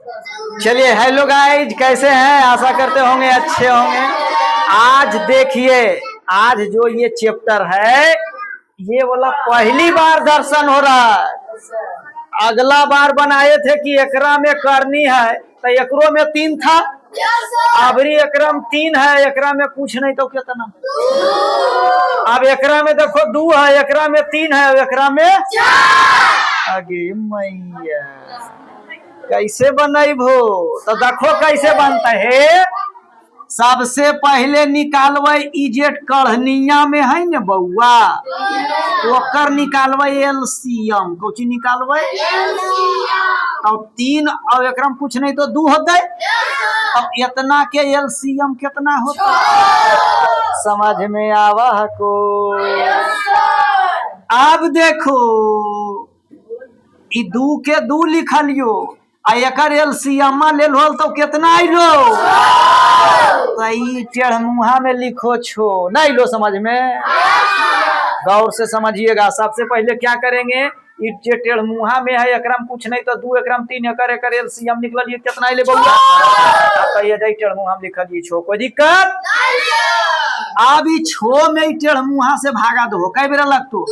चलिए hello guys, कैसे हैं? आशा करते होंगे अच्छे होंगे। आज देखिए, आज जो ये चैप्टर है ये वाला पहली बार दर्शन हो रहा है। अगला बार बनाए थे कि एकरा में करनी है तो एकरो में 3 था, अबरी एकरा में 3 है, एकरा में कुछ नहीं तो कितना। अब एकरा में देखो 2 है, एकरा में 3 है, एकरा में आगे मैया कैसे बनाई भो? तो देखो कैसे बनता है। सबसे पहले निकालवे इजेट कढ़निया में है न बउआ, ओकर निकालवे एलसीएम। कोची निकालवे? अब 3 और एकरा में कुछ नहीं तो 2 होते। अब इतना के एलसीएम कितना होता? समझ में आवा को? अब देखो ई 2 के 2 लिखलियो आ एकर एलसीएम ले लो तो कितना आइलो? सही टेढ़ मुहा में लिखो छो, नहीं लो समझ में। गौर से समझिएगा। सबसे पहले क्या करेंगे, जे टेढ़ मुहा में है एकरा में कुछ नहीं तो 2, एकरा में 3, एकर एलसीएम निकलिए कितना आइले बउआ? कहिए जाई टेढ़ मुहा में लिखलिए छो, कोई दिक्कत? अब ई छो में टेढ़ मुहा से भागा दो, कई बेरा लगतो?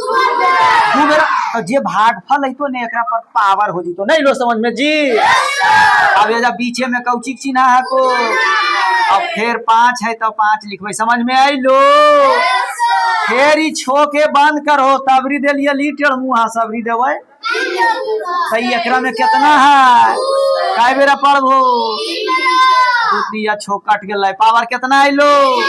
2 बेरा। जे भागफल है तो ने एकरा पर पावर हो जी तो, नहीं लो समझ में जी। अब ये जब बीचे में कौची चिन्हा है को, अब फिर 5 है तो 5 लिखवे, समझ में आई लो। फिर ई छो के बंद करो, तबरी दे लिया लीटर मुहा, सबरी देवे सही। एकरा में कितना है? कई बेरा पढ़बो? 2 या 6 कट गए, पावर कितना आइलो?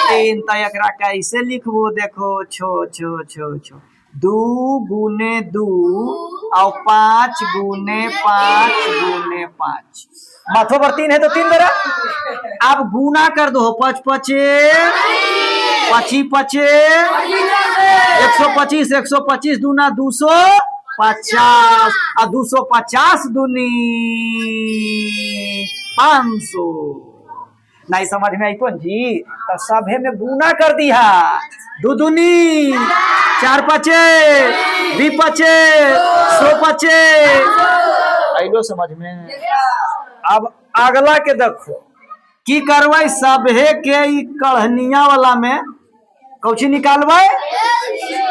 3। तो एकरा कैसे लिखबो? देखो छो छो छो छो 2 गुने 2 और 5 गुने 5 गुने 5। माथो पर 3 है तो 3 बेरा। अब गुना कर दो, 5 पचे 25 पचे 125, 125 दूना 250 और 250 दूनी 500। नहीं समझ में आई तो जी, तो सभे में गुना कर दिया। 2 दूनी 4 पचे 20 पचे 100 पचे, आइलो समझ में। अब अगला के देखो की करवाई, सभे के ई कढ़निया वाला में कौची निकालवे?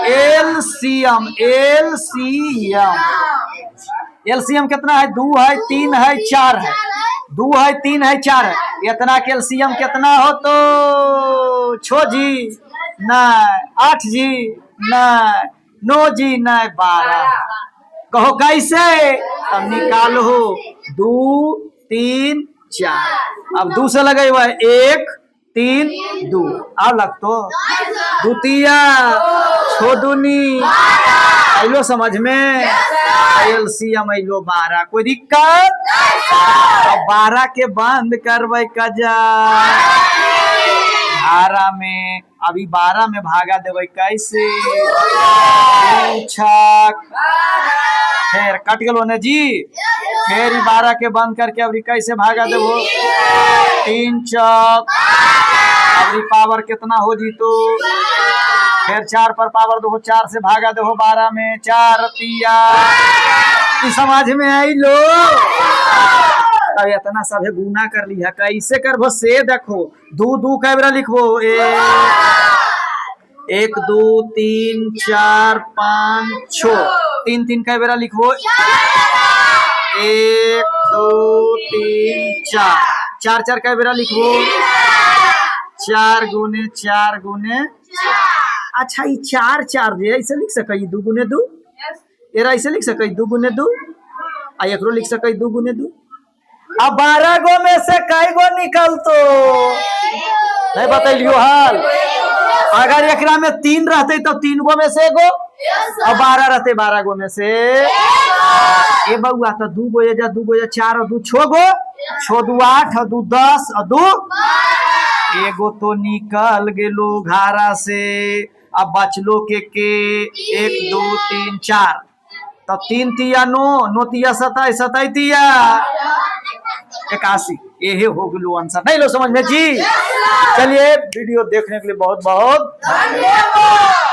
एलसीएम। एलसीएम एलसीएम कितना है? 2 है, 3 है, 4 है। 2 है, 3 है, 4 है। इतना के एलसीएम कितना हो तो? 6 जी नहीं, 8 जी नहीं, 9 जी नहीं, 12। कहो कैसे? तब निकालो 2 3 4। अब 2 से लगे हुआ है 1 3 2, और लग तो 2 तिया 6 दूनी, आइलो समझ में। एलसीएम आइलो 12, कोई दिक्कत? अब 12 के बंद करवे कजा धारा में। अभी 12 में भागा देवे कैसे? फिर कट गलो ने जी। फिर 12 के बंद करके अभी कैसे भागा देवो? 3 चौक, अभी पावर कितना हो जी तो? फिर 4 पर पावर दो, 4 से भागा दो 12 में, 4 तिया। समझ में आई लो? तब इतना सभे गुना कर लिया, कैसे करबो से देखो। 2 2 कैबरा लिखबो, 1 2 3 4 5 6, 3 3 कैबरा लिखबो, 1 2 3 4 4 4 कैबरा लिखबो, 4 गुने 4 गुने। अच्छा ये 4 4 जे ऐसे लिख सके 2 गुने 2, एरा ऐसे लिख सके 2 गुने 2, आ एकरो लिख सके 2 गुने 2। अब 12 गो में से कई गो निकल तो नहीं बतैलियो हाल। अगर एकरा में 3 रहते तो 3 गो में से एगो, और 12 रहते 12 गो में से ए बउआ तो 2 गो या 2 गो या 4 और 2 6 गो, 6 2 8 और 2 10 और 2 एगो तो निकल गेलो घारा से। अब बचलो के 1 2 3 4, तब 3 तिया 9 9 तिया 27 27 तिया 81। ये हो गलो आंसर, नहीं लो समझ में जी। चलिए वीडियो देखने के लिए बहुत बहुत धन्यवाद।